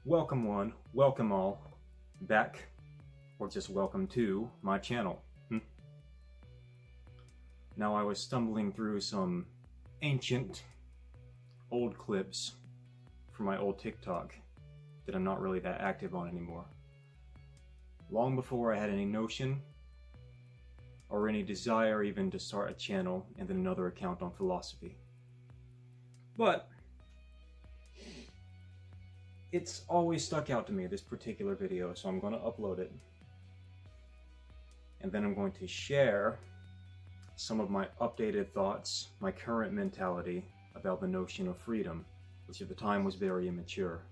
Welcome one, welcome all, back, or just welcome to my channel. Now I was stumbling through some ancient, old clips from my old TikTok that I'm not really that active on anymore. Long before I had any notion or any desire even to start a channel and then another account on philosophy. But it's always stuck out to me, this particular video, so I'm going to upload it. And then I'm going to share some of my updated thoughts, my current mentality about the notion of freedom, which at the time was very immature.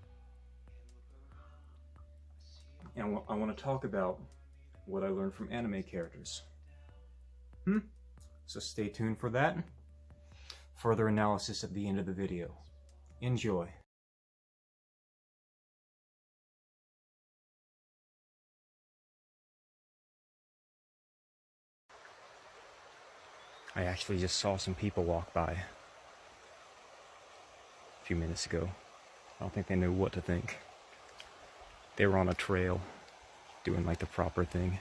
And I want to talk about what I learned from anime characters. So stay tuned for that. Further analysis at the end of the video. Enjoy. I actually just saw some people walk by a few minutes ago. I don't think they knew what to think. They were on a trail, doing like the proper thing.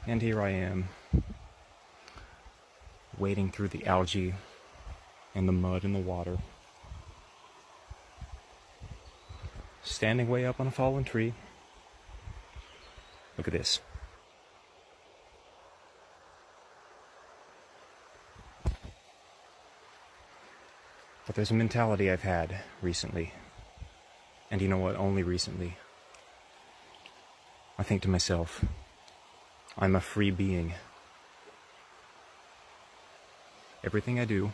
And here I am, wading through the algae and the mud and the water, standing way up on a fallen tree. Look at this. But there's a mentality I've had recently, and you know what, only recently. I think to myself, I'm a free being. Everything I do,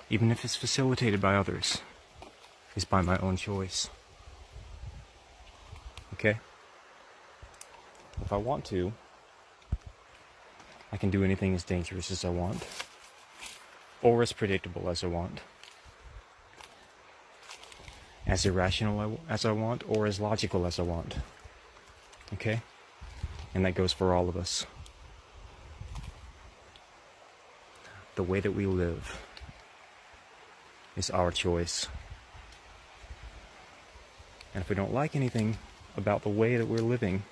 even if it's facilitated by others, is by my own choice. Okay? If I want to, I can do anything as dangerous as I want, or as predictable as I want. As irrational as I want, or as logical as I want. Okay? And that goes for all of us. The way that we live is our choice. And if we don't like anything about the way that we're living,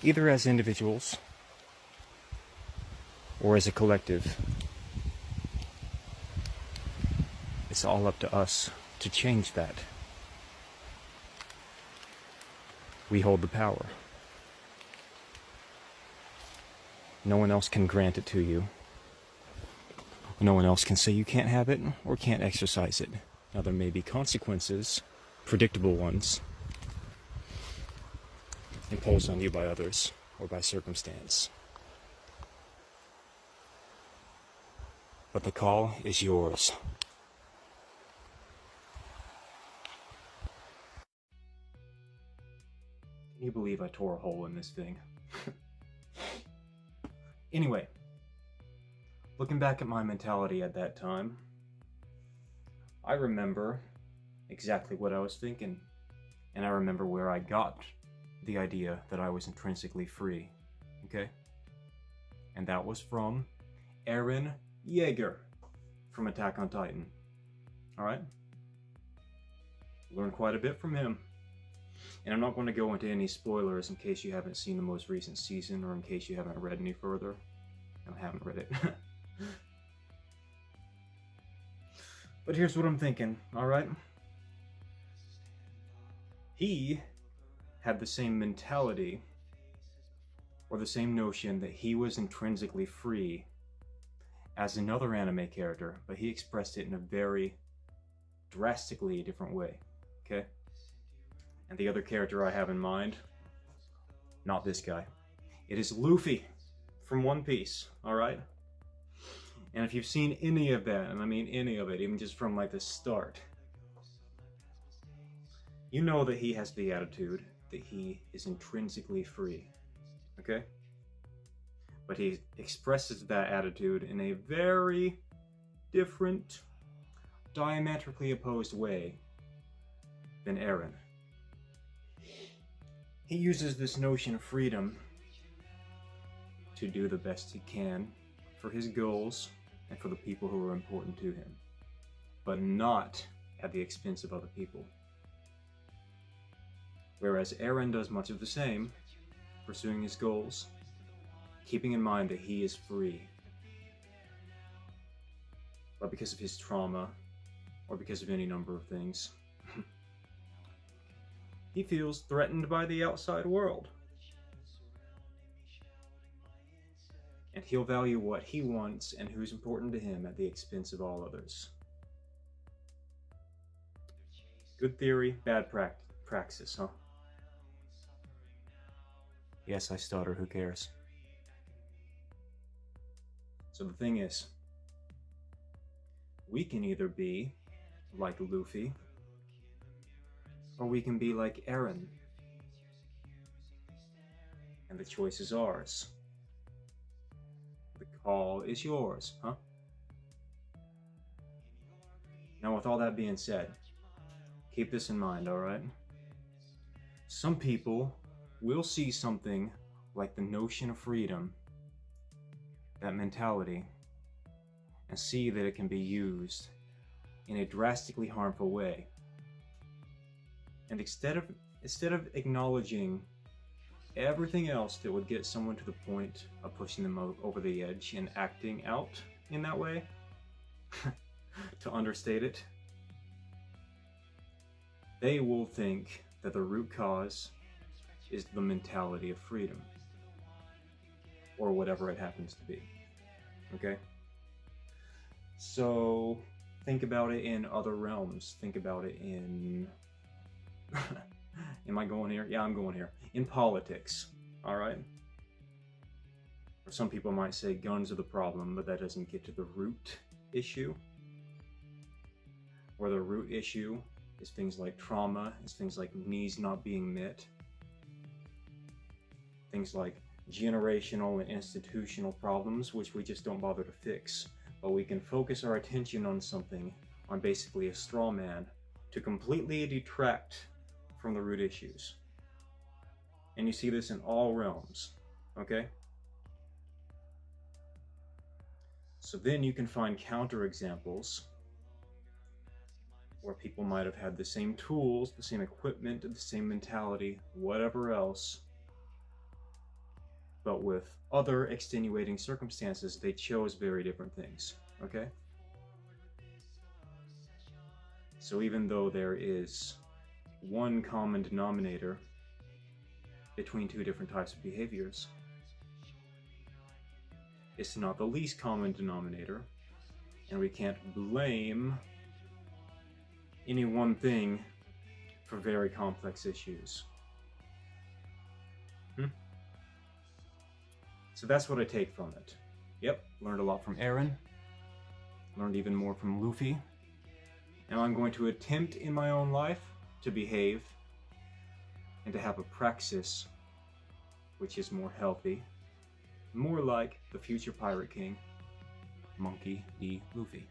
either as individuals or as a collective, it's all up to us to change that. We hold the power. No one else can grant it to you. No one else can say you can't have it or can't exercise it. Now there may be consequences, predictable ones, imposed on you by others or by circumstance. But the call is yours. Can you believe I tore a hole in this thing? Anyway, looking back at my mentality at that time, I remember exactly what I was thinking, and I remember where I got the idea that I was intrinsically free, okay? And that was from Eren Yeager from Attack on Titan, alright? Learned quite a bit from him. And I'm not going to go into any spoilers in case you haven't seen the most recent season or in case you haven't read any further. I haven't read it. But here's what I'm thinking, alright? He had the same mentality or the same notion that he was intrinsically free as another anime character, but he expressed it in a very drastically different way, okay? And the other character I have in mind, not this guy. It is Luffy from One Piece, alright? And if you've seen any of that, and I mean any of it, even just from like the start, you know that he has the attitude that he is intrinsically free, okay? But he expresses that attitude in a very different, diametrically opposed way than Eren. He uses this notion of freedom to do the best he can for his goals and for the people who are important to him, but not at the expense of other people. Whereas Eren does much of the same, pursuing his goals, keeping in mind that he is free. But because of his trauma, or because of any number of things, he feels threatened by the outside world. And he'll value what he wants and who's important to him at the expense of all others. Good theory, bad praxis, huh? Yes, I stutter, who cares? So the thing is, we can either be like Luffy, or we can be like Eren. And the choice is ours. The call is yours, huh? Now, with all that being said, keep this in mind, alright? Some people will see something like the notion of freedom, that mentality, and see that it can be used in a drastically harmful way. And instead of acknowledging everything else that would get someone to the point of pushing them over the edge and acting out in that way, to understate it, they will think that the root cause is the mentality of freedom, or whatever it happens to be. Okay? So think about it in other realms. Think about it in am I going here? Yeah, I'm going here. In politics, alright? Or some people might say guns are the problem, but that doesn't get to the root issue. Where the root issue is things like trauma, is things like needs not being met, things like generational and institutional problems, which we just don't bother to fix. But we can focus our attention on something, on basically a straw man, to completely detract from the root issues. And you see this in all realms, okay? So then you can find counterexamples where people might have had the same tools, the same equipment, the same mentality, whatever else, but with other extenuating circumstances, they chose very different things, okay? So even though there is one common denominator between two different types of behaviors, it's not the least common denominator, and we can't blame any one thing for very complex issues. So that's what I take from it. Yep, learned a lot from Eren, learned even more from Luffy. Now I'm going to attempt in my own life to behave and to have a praxis which is more healthy, more like the future Pirate King, Monkey D. Luffy.